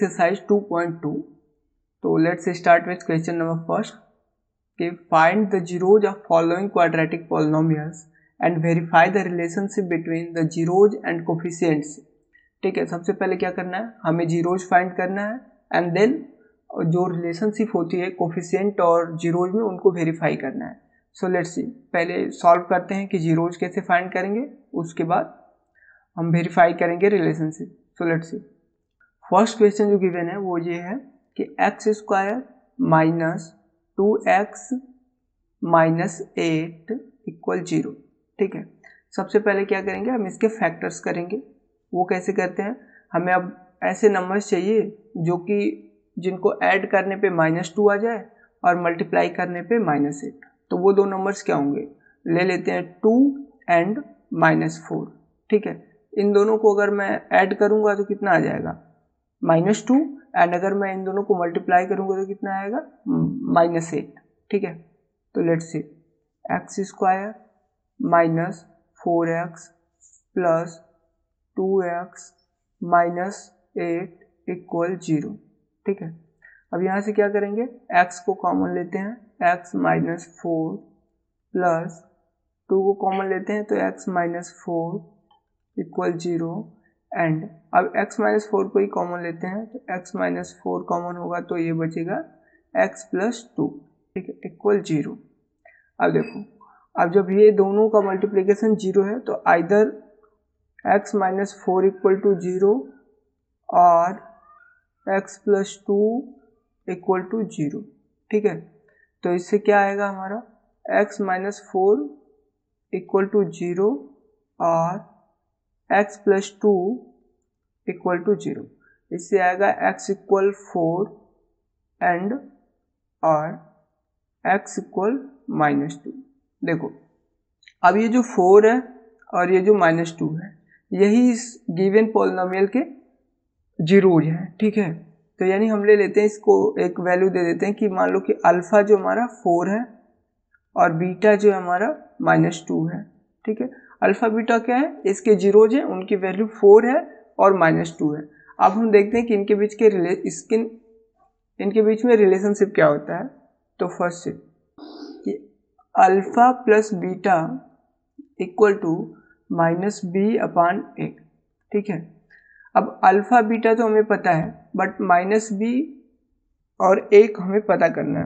Exercise 2.2। तो let's start with question number first कि find the zeros of following quadratic polynomials and verify the relationship between the zeros and coefficients. ठीक है, सबसे पहले क्या करना है, हमें जीरोज फाइंड करना है एंड देन जो रिलेशनशिप होती है कोफिशिएंट और जीरोज में उनको वेरीफाई करना है। सो लेट्स सी, पहले सॉल्व करते हैं कि जीरोज कैसे फाइंड करेंगे, उसके बाद हम वेरीफाई करेंगे relationship. So let's see, first question जो गिवन है वो ये है कि x square minus 2x minus 8 equal 0। ठीक है, सबसे पहले क्या करेंगे, हम इसके फैक्टर्स करेंगे। वो कैसे करते हैं, हमें अब ऐसे नंबर्स चाहिए जो कि जिनको ऐड करने पे -2 आ जाए और मल्टीप्लाई करने पे -8। तो वो दो नंबर्स क्या होंगे, ले लेते हैं 2 एंड -4। ठीक है, इन दोनों को अगर मैं ऐड करूंगा तो कितना आ जाएगा, -2, एंड अगर मैं इन दोनों को मल्टीप्लाई करूंगा तो कितना आएगा, -8। ठीक है, तो let's see, x square minus 4x plus 2x minus 8 equal 0। ठीक है, अब यहाँ से क्या करेंगे, x को कॉमन लेते हैं, x माइनस 4 प्लस 2 को कॉमन लेते हैं तो x माइनस 4 इक्वल 0। एंड अब x माइनस 4 को ही कॉमन लेते हैं तो x माइनस 4 कॉमन होगा तो ये बचेगा x प्लस 2। ठीक है, इक्वल 0। अब देखो, अब जब ये दोनों का मल्टीप्लिकेशन 0 है तो either x minus 4 equal to 0 और x प्लस 2 इक्वल टू 0। ठीक है, तो इससे क्या आएगा हमारा, x माइनस 4 इक्वल टू 0 और x प्लस 2 इक्वल टू 0। इससे आएगा x इक्वल 4 एंड और x इक्वल -2। देखो, अब ये जो 4 है और ये जो -2 है, यही इस गिवन पॉलिनोमियल के जीरोज हैं। ठीक है, तो यानी हम ले लेते हैं इसको, एक वैल्यू दे देते हैं कि मान लो कि अल्फा जो हमारा 4 है और बीटा जो हमारा -2 है। ठीक है, अल्फा बीटा क्या है, इसके जीरोज हैं, उनकी वैल्यू 4 है और -2 है। अब हम देखते हैं कि इनके बीच में रिलेशनशिप क्या होता है। तो फर्स्ट से कि alpha plus beta equal to -b/a। ठीक है, अब अल्फा बीटा तो हमें पता है, बट -b और 1 हमें पता करना है।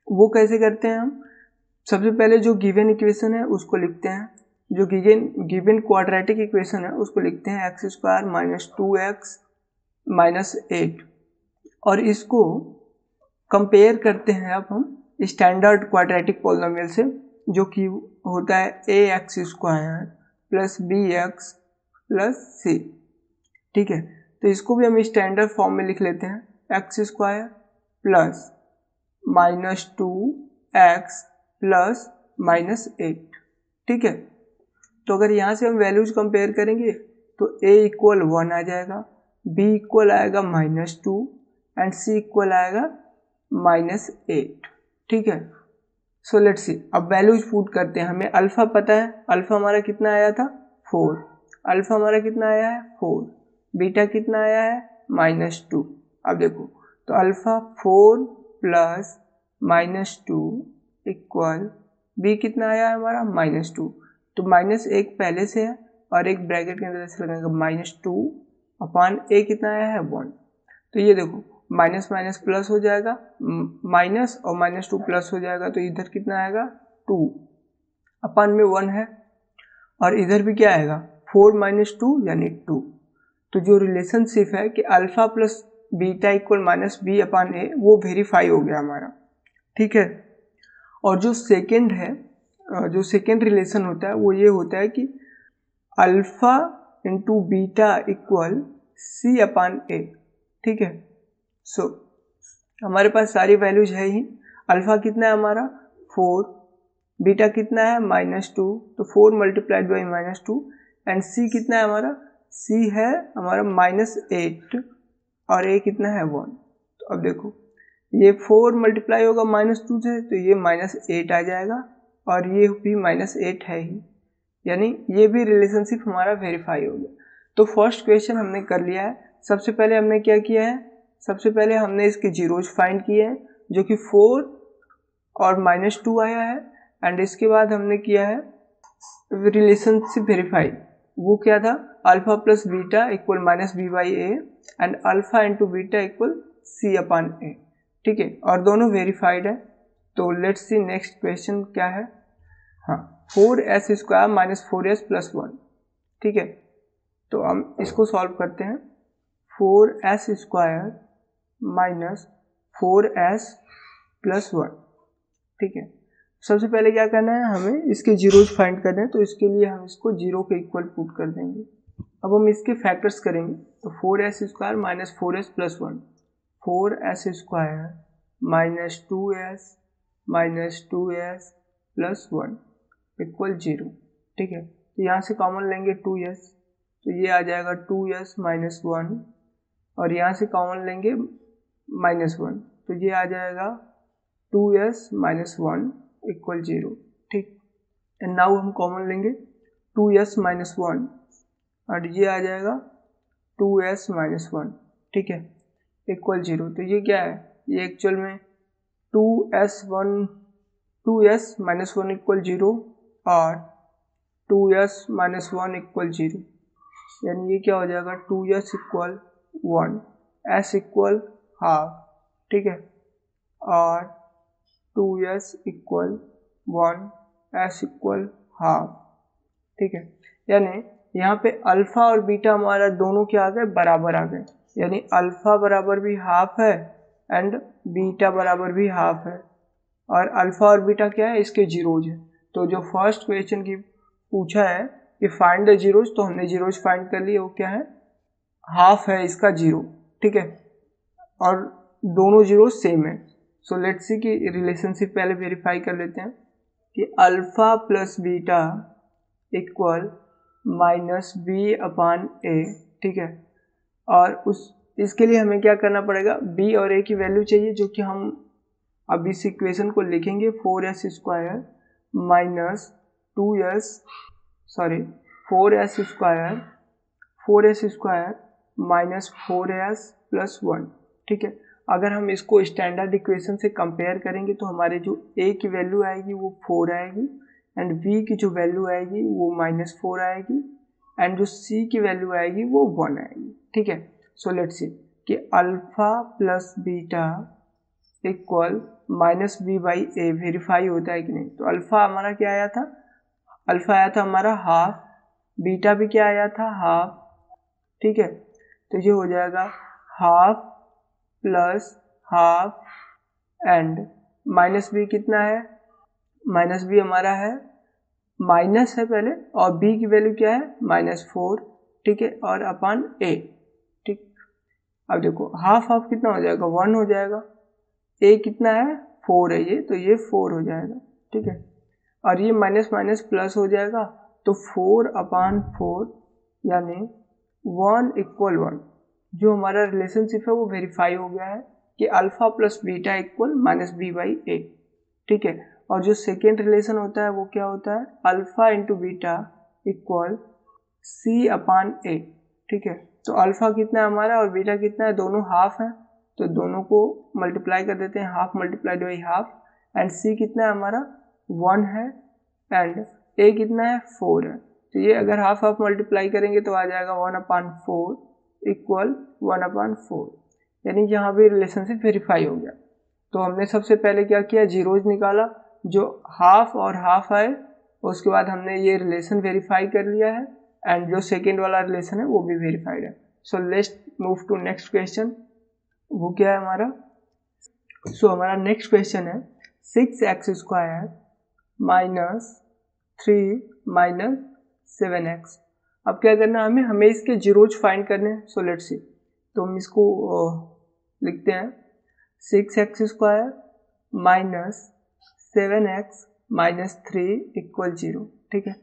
वो कैसे करते हैं हम, सबसे पहले जो गिवन इक्वेशन है उसको लिखते हैं, जो गिवन क्वाड्रेटिक इक्वेशन है उसको लिखते हैं x square minus 2x minus 8, और इसको कंपेयर करते हैं अब हम स्टैंडर्ड क्वाड्रेटिक पॉलिनोमियल से, जो कि होता है ax square plus bx plus c। ठीक है, तो इसको भी हम स्टैंडर्ड फॉर्म में लिख लेते हैं, x square plus -2x plus -8। ठीक है, तो अगर यहाँ से हम वैल्यूज कंपेयर करेंगे तो a इक्वल 1 आ जाएगा, b इक्वल आएगा -2 एंड c इक्वल आएगा -8। ठीक है, सो लेट्स सी, अब वैल्यूज पुट करते हैं। हमें अल्फा पता है, अल्फा हमारा कितना आया था 4, अल्फा हमारा कितना आया है 4, बीटा कितना आया है -2। अब देखो, तो अल्फा 4 प्लस -2 इक्वल बी कितना आया है हमारा -2, तो -1 पहले से है और एक ब्रैकेट के अंदर ऐसे लगाएंगे -2/a कितना आया है 1। तो ये देखो, माइनस माइनस प्लस हो जाएगा, माइनस और -2 प्लस हो जाएगा, तो इधर कितना आएगा 2/1 है, और इधर भी क्या आएगा 4 - 2 यानी 2। तो जो रिलेशनशिप है कि alpha plus beta equal -b/a, वो वेरीफाई हो गया हमारा। ठीक है, और जो सेकेंड है, जो सेकेंड रिलेशन होता है वो ये होता है कि alpha into beta equal c/a। ठीक है, सो हमारे पास सारी वैल्यूज है ही। अल्फा कितना है हमारा 4, बीटा कितना है -2, तो 4 मल्टीप्लाइड बाई -2, एंड c कितना है हमारा, c है हमारा -8 और a कितना है 1। तो अब देखो, ये 4 मल्टीप्लाई होगा -2 से तो ये -8 आ जाएगा, और ये भी -8 है ही, यानी ये भी रिलेशनशिप हमारा वेरीफाई हो गया। तो फर्स्ट क्वेश्चन हमने कर लिया है, सबसे पहले हमने क्या किया है, सबसे पहले हमने इसके जीरोज फाइंड किए हैं जो कि 4 और -2 आया है। एंड इसके बाद हमने किया है रिलेशनशिप वेरीफाई, वो क्या था, alpha plus beta equal -b/a and alpha into beta equal c/a। ठीक है, और दोनों वेरीफाइड है। तो लेट्स सी नेक्स्ट क्वेश्चन क्या है। हाँ, 4s square minus 4s plus 1। ठीक है, तो हम इसको सॉल्व करते हैं। 4s square minus 4s plus 1। ठीक है, सबसे पहले क्या करना है, हमें इसके जीरोज फाइंड करने हैं, तो इसके लिए हम इसको जीरो के इक्वल पुट कर देंगे। अब हम इसके फैक्टर्स करेंगे, तो 4s square minus 4s plus 1, 4s square minus 2s plus 1 equal 0। ठीक है, तो यहाँ से कॉमन लेंगे 2s, तो ये आ जाएगा 2s माइनस 1, और यहाँ से कॉमन लेंगे -1, तो ये आ जाएगा 2s माइनस 1 इक्वल 0। ठीक, एंड नाउ हम कॉमन लेंगे 2s माइनस 1, और ये आ जाएगा 2s माइनस 1। ठीक है, इक्वल 0। तो ये क्या है, ये एक्चुअल में 2s माइनस 1 इक्वल 0 और 2s माइनस 1 इक्वल 0, यानी ये क्या हो जाएगा 2s equal 1, s equal half. ठीक है, और 2s equal 1, s equal half. ठीक है, यानी यहाँ पे अल्फा और बीटा हमारा दोनों क्या आ गए, बराबर आ गए, यानी अल्फा बराबर भी हाफ है एंड बीटा बराबर भी हाफ है, और अल्फा और बीटा क्या है, इसके जीरोज है। तो जो फर्स्ट क्वेश्चन की पूछा है कि फाइंड द जीरोज, तो हमने जीरोज फाइंड कर लिए, वो क्या है, हाफ है इसका 0। ठीक है, और दोनों जीरो सेम है। सो लेट्स सी कि रिलेशनशिप पहले वेरीफाई कर लेते हैं कि alpha plus beta equal -b/a। ठीक है, और इसके लिए हमें क्या करना पड़ेगा, b और a की वैल्यू चाहिए, जो कि हम अब इस इक्वेशन को लिखेंगे 4s square minus 4s square minus 4s plus 1। ठीक है, अगर हम इसको स्टैंडर्ड इक्वेशन से कंपेयर करेंगे तो हमारे जो a की वैल्यू आएगी वो 4 आएगी, एंड b की जो वैल्यू आएगी वो -4 आएगी, एंड जो c की वैल्यू आएगी वो 1 आएगी। ठीक है, सो लेट्स सी कि alpha plus beta equal -b/a verify होता है कि नहीं। तो अल्फा हमारा क्या आया था, अल्फा आया था हमारा हाफ, बीटा भी क्या आया था, हाफ। ठीक है, तो ये हो जाएगा half plus half, and -b कितना है, -b हमारा है माइनस है पहले, और b की वैल्यू क्या है, -4। ठीक है, और अपान a। ठीक, अब देखो हाफ हाफ कितना हो जाएगा, 1 हो जाएगा, a कितना है, 4 है ये, तो ये 4 हो जाएगा। ठीक है, और ये माइनस माइनस प्लस हो जाएगा, तो 4/4 यानी 1 इक्वल 1। जो हमारा रिलेशनशिप है वो वेरीफाई हो गया है कि alpha plus beta equal -b/a। ठीक है, और जो सेकेंड रिलेशन होता है वो क्या होता है, alpha into beta equal c/a। ठीक है, तो अल्फा कितना है हमारा और बीटा कितना है, दोनों हाफ है, तो दोनों को मल्टीप्लाई कर देते हैं, half multiplied by half, and c कितना है हमारा 1 है, एंड a कितना है 4 है। तो ये अगर हाफ हाफ मल्टीप्लाई करेंगे तो आ जाएगा 1/4 इक्वल 1/4, यानी यहाँ भी रिलेशनशिप वेरीफाई हो गया। तो हमने सबसे पहले क्या किया, जीरोज निकाला, जो हाफ और हाफ आए, उसके बाद हमने ये रिलेशन वेरीफाई कर लिया है, एंड जो सेकेंड वाला रिलेशन है वो भी वेरीफाइड है। So let's move to next question. वो क्या है हमारा, सो हमारा नेक्स्ट क्वेश्चन है 6x square minus 3 minus 7x। अब क्या करना है, हमें इसके जीरोज फाइंड करने हैं। सो लेट्स सी, तो हम इसको लिखते हैं 6x square minus 7x minus 3 equal 0। ठीक है,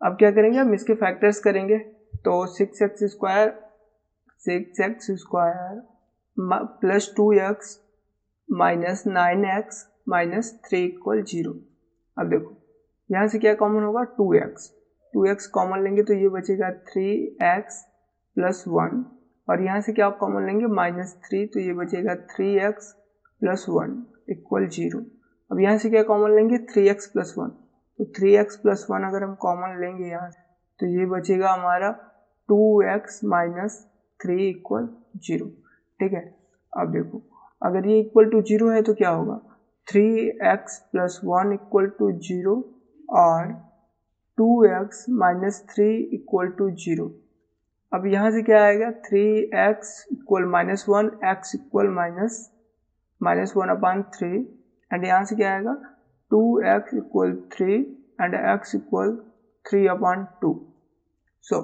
अब क्या करेंगे, हम इसके फैक्टर्स करेंगे। तो 6x square plus 2x minus 9x minus 3 equal 0। अब देखो यहाँ से क्या कॉमन होगा, 2x कॉमन लेंगे तो ये बचेगा 3x प्लस 1 और यहाँ से क्या आप कॉमन लेंगे -3, तो ये बचेगा 3x + 1 = 0। अब यहाँ से क्या कॉमन लेंगे 3x + 1, तो 3x + 1 अगर हम कॉमन लेंगे यहाँ से तो ये बचेगा हमारा 2x - 3 = 0। ठीक है, अब देखो अगर ये = 0 है तो क्या होगा 3x + 1 = 0 और 2x - 3 = 0। अब यहाँ से क्या आएगा 3x = -1, x = -1/3 एंड यहाँ से क्या आएगा 2x = 3 एंड x = 3/2। सो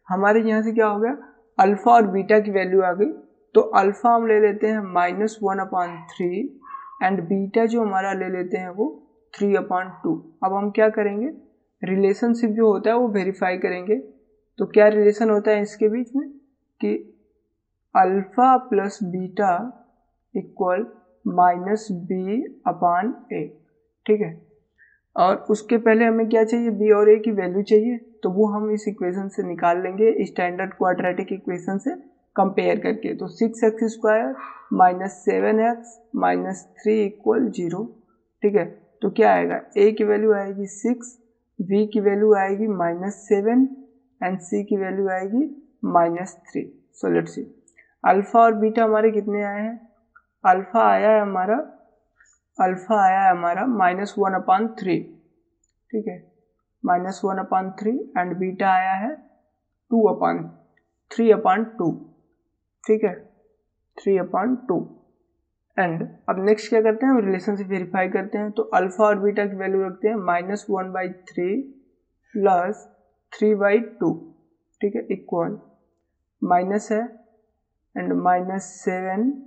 हमारे यहाँ से क्या हो गया अल्फा और बीटा की वैल्यू आ गई। तो अल्फा हम ले लेते हैं -1/3 एंड बीटा जो हमारा ले लेते हैं वो 3/2। अब हम क्या करेंगे रिलेशनशिप जो होता है वो वेरीफाई करेंगे। तो क्या रिलेशन होता है इसके बीच में कि alpha plus beta equal -b/a। ठीक है, और उसके पहले हमें क्या चाहिए b और a की वैल्यू चाहिए, तो वो हम इस इक्वेशन से निकाल लेंगे स्टैंडर्ड क्वाड्रेटिक इक्वेशन से कंपेयर करके। तो 6x² - 7x - 3 = 0। ठीक है, तो क्या आएगा a की वैल्यू आएगी 6, b की वैल्यू आएगी -7 एंड c की वैल्यू आएगी -3। सो लेट्स सी अल्फा और बीटा हमारे कितने आए हैं। अल्फा आया है हमारा -1/3। ठीक है, -1/3 एंड बीटा आया है 3/2। ठीक है, 3/2 एंड अब नेक्स्ट क्या करते हैं रिलेशनशिप वेरीफाई करते हैं। तो अल्फा और बीटा की वैल्यू रखते हैं -1/3 + 3/2। ठीक है, इक्वल माइनस है एंड -7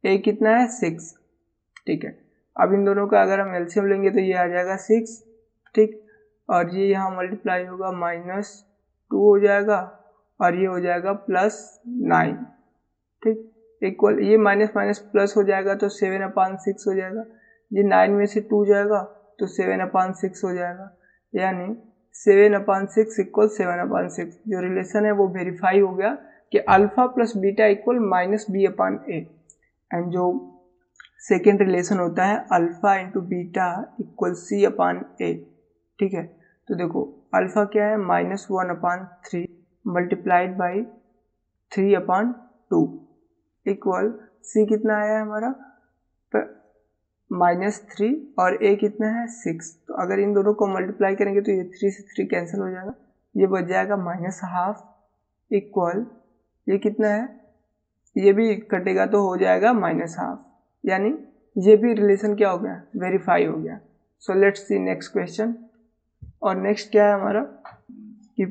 a कितना है 6। ठीक है, अब इन दोनों का अगर हम एलसीएम लेंगे तो ये आ जाएगा 6। ठीक, और ये यहाँ मल्टीप्लाई होगा -2 हो जाएगा और ये हो जाएगा +9। ठीक, इक्वल ये माइनस प्लस हो जाएगा तो 7/6 हो जाएगा। ये 9 में से 2 जाएगा तो 7/6 हो जाएगा, यानी 7/6 = 7/6। जो रिलेशन है वो वेरीफाई हो गया कि alpha plus beta equal -b/a and जो सेकेंड रिलेशन होता है alpha into beta equal c/a। ठीक है, तो देखो अल्फा क्या है -1/3 मल्टीप्लाइड बाई 3/2 इक्वल c कितना आया है हमारा -3 और a कितना है 6। तो अगर इन दोनों को मल्टीप्लाई करेंगे तो ये 3 से 3 कैंसिल हो जाएगा, ये बच जाएगा -12 इक्वल ये कितना है ये भी कटेगा तो हो जाएगा -12, यानी ये भी रिलेशन क्या हो गया वेरीफाई हो गया। So let's see next question. और नेक्स्ट क्या है हमारा कि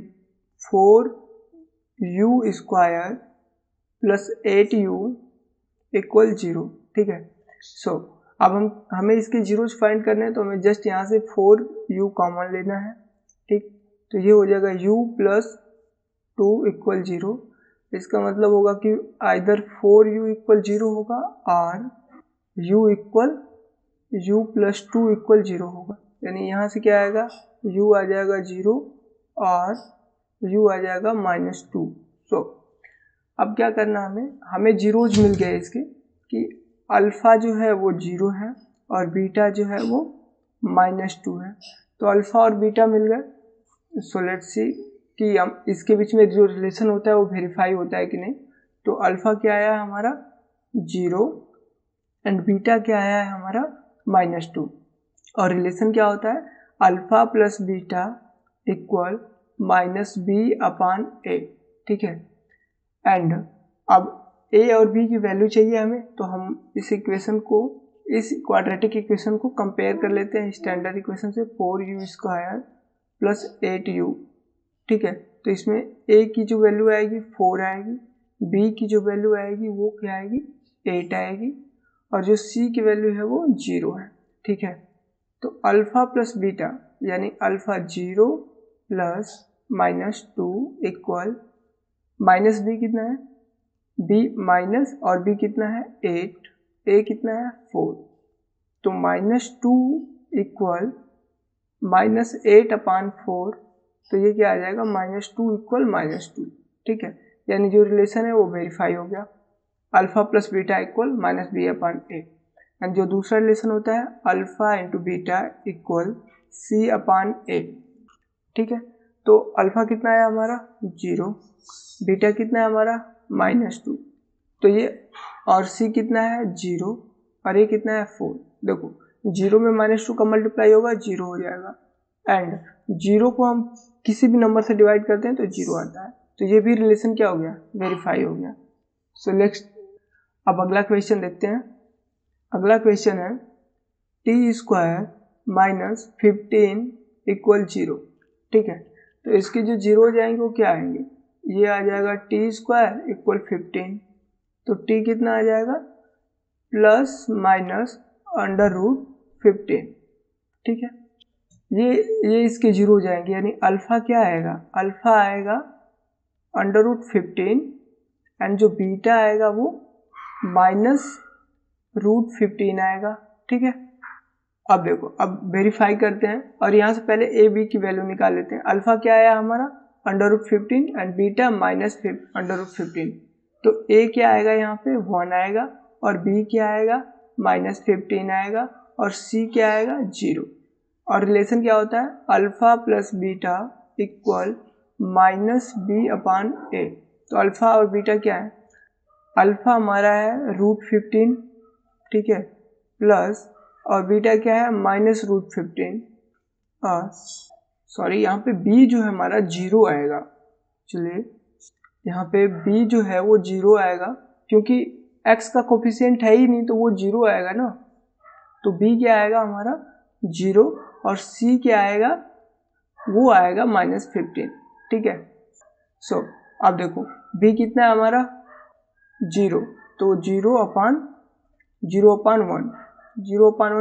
4u² + 8u = 0। ठीक है, सो अब हमें इसके जीरोज फाइंड करने हैं तो हमें जस्ट यहाँ से 4u कॉमन लेना है। ठीक, तो ये हो जाएगा u + 2 = 0। इसका मतलब होगा कि आइदर 4u = 0 होगा और u + 2 = 0 होगा, यानी यहाँ से क्या आएगा u आ जाएगा 0 और u आ जाएगा -2। सो अब क्या करना हमें जीरोज मिल गए इसके कि अल्फा जो है वो 0 है और बीटा जो है वो -2 है। तो अल्फा और बीटा मिल गए। सो लेट्स सी कि हम इसके बीच में जो रिलेशन होता है वो वेरीफाई होता है कि नहीं। तो अल्फा क्या आया हमारा 0 एंड बीटा क्या आया है हमारा -2 और रिलेशन क्या होता है alpha plus beta equal -b/a। ठीक है, एंड अब a और b की वैल्यू चाहिए हमें, तो हम इस इक्वेशन को इस क्वाड्रेटिक इक्वेशन को कंपेयर कर लेते हैं स्टैंडर्ड इक्वेशन से 4u² + 8u। ठीक है, तो इसमें a की जो वैल्यू आएगी 4 आएगी, b की जो वैल्यू आएगी वो क्या आएगी 8 आएगी और जो c की वैल्यू है वो 0 है। ठीक है, तो अल्फा प्लस बीटा यानी अल्फा 0 + -2 इक्वल -b कितना है b माइनस और b कितना है 8, a कितना है 4, तो -2 इक्वल -8/4, तो ये क्या आ जाएगा -2 = -2। ठीक है, यानी जो रिलेशन है वो वेरीफाई हो गया, alpha plus beta equal minus B upon A. And जो दूसरा रिलेशन होता है alpha into beta equal C upon A. ठीक है, तो अल्फा कितना है हमारा 0, बीटा कितना है हमारा -2, तो ये और सी कितना है 0 और ये कितना है 4। देखो 0 में -2 का मल्टीप्लाई होगा 0 हो जाएगा, एंड 0 को हम किसी भी नंबर से डिवाइड करते हैं तो 0 आता है, तो ये भी रिलेशन क्या हो गया, वेरीफाई हो गया। सो नेक्स्ट अब अगला क्वेश्चन देखते हैं। अगला क्वेश्चन है टी स्क्वायर माइनस 15 इक्वल 0। ठीक है, तो इसके जो जीरो हो जाएंगे वो क्या आएंगे, ये आ जाएगा टी स्क्वायर इक्वल 15, तो टी कितना आ जाएगा प्लस माइनस √15। ठीक है, ये इसके जीरो हो जाएंगे, यानी अल्फा क्या आएगा, अल्फा आएगा √15 एंड जो बीटा आएगा वो -√15 आएगा। ठीक है, अब देखो अब वेरीफाई करते हैं और यहाँ से पहले ए बी की वैल्यू निकाल लेते हैं। अल्फा क्या आया हमारा √15 एंड बीटा -√15, तो ए क्या आएगा यहाँ पे 1 आएगा और बी क्या आएगा -15 आएगा और सी क्या आएगा 0। और रिलेशन क्या होता है alpha plus beta equal -b upon A. तो अल्फा और बीटा क्या है, अल्फा हमारा है √15, ठीक है, प्लस और बीटा क्या है -√15, और सॉरी यहाँ पे b जो है हमारा 0 आएगा। चलिए यहाँ पे b जो है वो 0 आएगा, क्योंकि x का कोफिशिएंट है ही नहीं तो वो 0 आएगा ना, तो b क्या आएगा हमारा 0 और c क्या आएगा वो आएगा -15। ठीक है, सो अब देखो b कितना है हमारा 0, तो 0/1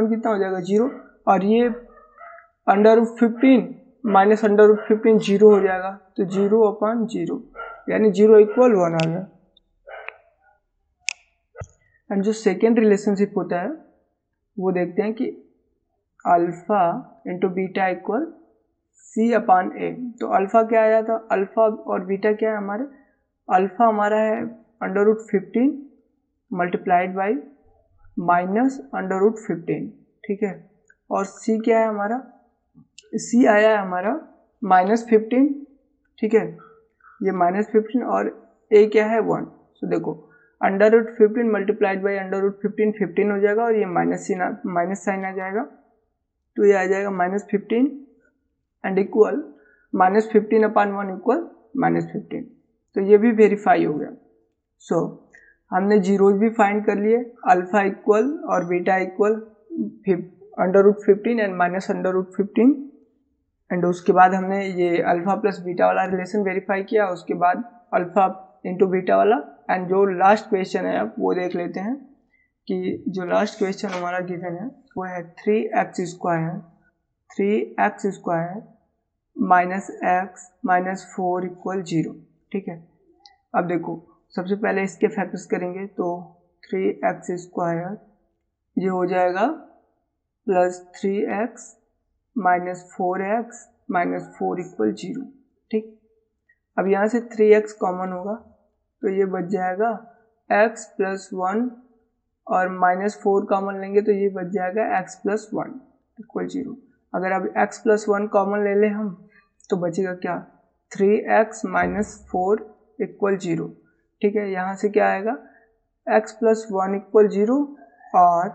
कितना हो जाएगा 0, और ये √15 माइनस √15 0 हो जाएगा, तो 0/0 यानी 0 इक्वल 1 आ गया। एंड जो सेकेंड रिलेशनशिप होता है वो देखते हैं कि alpha into beta equal C upon A. तो अल्फा क्या आया था, अल्फा और बीटा क्या है हमारे, अल्फा हमारा है √15 मल्टीप्लाइड बाई -√15। ठीक है, और सी क्या है हमारा, सी आया है हमारा -15। ठीक है, ये -15 और ए क्या है 1। तो देखो √15 मल्टीप्लाइड बाई √15 15 हो जाएगा और ये माइनस साइन आ जाएगा, तो ये आ जाएगा -15 एंड इक्वल -15/1 इक्वल -15। तो ये भी वेरीफाई हो गया। सो हमने जीरोज भी फाइंड कर लिए, अल्फा इक्वल और बीटा इक्वल √15 एंड -√15, एंड उसके बाद हमने ये अल्फा प्लस बीटा वाला रिलेशन वेरीफाई किया, उसके बाद अल्फा इंटू बीटा वाला। एंड जो लास्ट क्वेश्चन है अब वो देख लेते हैं कि जो लास्ट क्वेश्चन हमारा गिवन है वो है 3x स्क्वायर -x -4 इक्वल 0। ठीक है, अब देखो सबसे पहले इसके फैक्टर्स करेंगे, तो 3x स्क्वायर ये हो जाएगा प्लस 3x -4x -4 इक्वल 0। ठीक, अब यहाँ से 3x कॉमन होगा तो ये बच जाएगा x + 1 और -4 कॉमन लेंगे तो ये बच जाएगा x + 1 इक्वल 0। अगर अब x + 1 कॉमन ले लें हम तो बचेगा क्या 3x - 4 इक्वल 0। ठीक है, यहाँ से क्या आएगा x + 1 इक्वल 0 और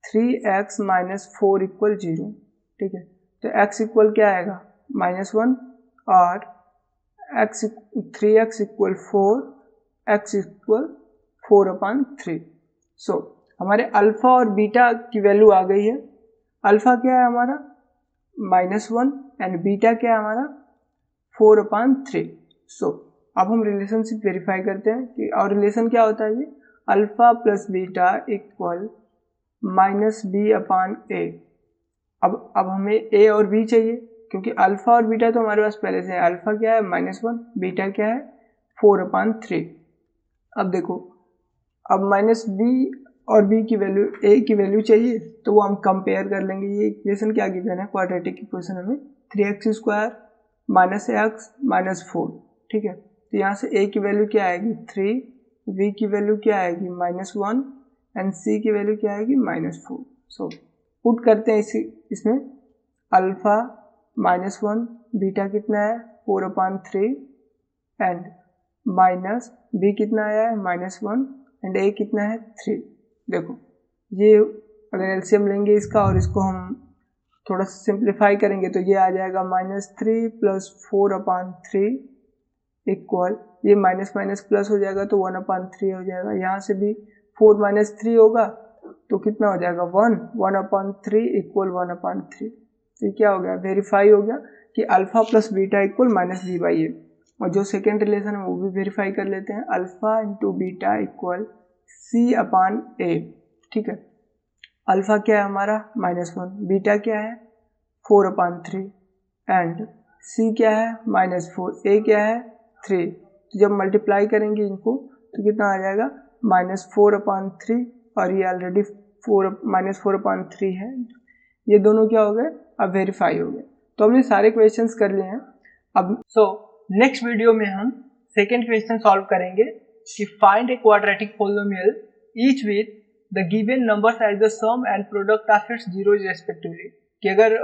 3x - 4 इक्वल 0। ठीक है, तो x इक्वल क्या आएगा -1 और 3x इक्वल 4, x इक्वल 4/3। सो हमारे अल्फा और बीटा की वैल्यू आ गई है। अल्फा क्या है हमारा -1 एंड बीटा क्या है हमारा 4/3। सो अब हम रिलेशनशिप वेरीफाई करते हैं कि और रिलेशन क्या होता है, ये alpha plus beta equal -b/a। अब हमें a और b चाहिए, क्योंकि अल्फा और बीटा तो हमारे पास पहले से है। अल्फा क्या है -1, बीटा क्या है 4/3। अब देखो अब -b और b की वैल्यू a की वैल्यू चाहिए तो वो हम कंपेयर कर लेंगे। ये इक्वेशन क्या गिवन है, क्वाड्रेटिक इक्वेशन हमें 3x स्क्वायर -x -4। ठीक है, तो यहाँ से a की वैल्यू क्या आएगी 3, v की वैल्यू क्या आएगी -1 एंड c की वैल्यू क्या आएगी -4। सो पुट करते हैं इसमें अल्फा -1, बीटा कितना है 4/3 एंड माइनस b कितना आया है -1 एंड a कितना है 3। देखो ये अगर एलसीएम लेंगे इसका और इसको हम थोड़ा सिंप्लीफाई करेंगे तो ये आ जाएगा -3 + 4/3 इक्वल, ये माइनस माइनस प्लस हो जाएगा तो 1/3 हो जाएगा। यहाँ से भी 4 - 3 होगा तो कितना हो जाएगा 1/3 इक्वल 1/3। तो ये क्या हो गया, वेरीफाई हो गया कि alpha plus beta equal -b/a। और जो सेकेंड रिलेशन है वो भी वेरीफाई कर लेते हैं, alpha into beta equal c/a। ठीक है, अल्फा क्या है हमारा -1, बीटा क्या है 4/3 एंड c क्या है -4, a क्या है 3। तो जब मल्टीप्लाई करेंगे इनको तो कितना आ जाएगा -4/3 और ये ऑलरेडी -4/3 है। ये दोनों क्या हो गए, अब वेरीफाई हो गए। तो हमने सारे क्वेश्चंस कर लिए हैं। अब नेक्स्ट वीडियो में हम सेकेंड क्वेश्चन सॉल्व करेंगे कि find a quadratic polynomial each with the given numbers as the sum and product of its zeros respectively. कि अगर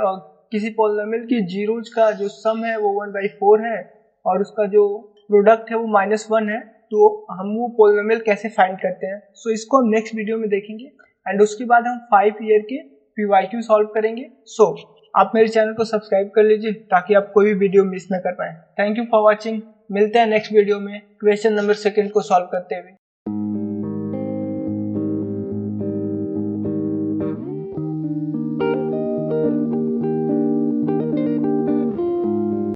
किसी पोलिनोमियल की जीरोज का जो सम है वो 1/4 है और उसका जो प्रोडक्ट है वो -1 है, तो हम वो पोलिनोमियल कैसे फाइंड करते हैं। सो इसको हम नेक्स्ट वीडियो में देखेंगे एंड उसके बाद हम 5 ईयर के PYQ सॉल्व करेंगे। सो आप मेरे चैनल को सब्सक्राइब कर लीजिए ताकि आप कोई भी वीडियो मिस न कर पाए। Thank you for watching. मिलते हैं नेक्स्ट वीडियो में क्वेश्चन नंबर 2 को सॉल्व करते हुए।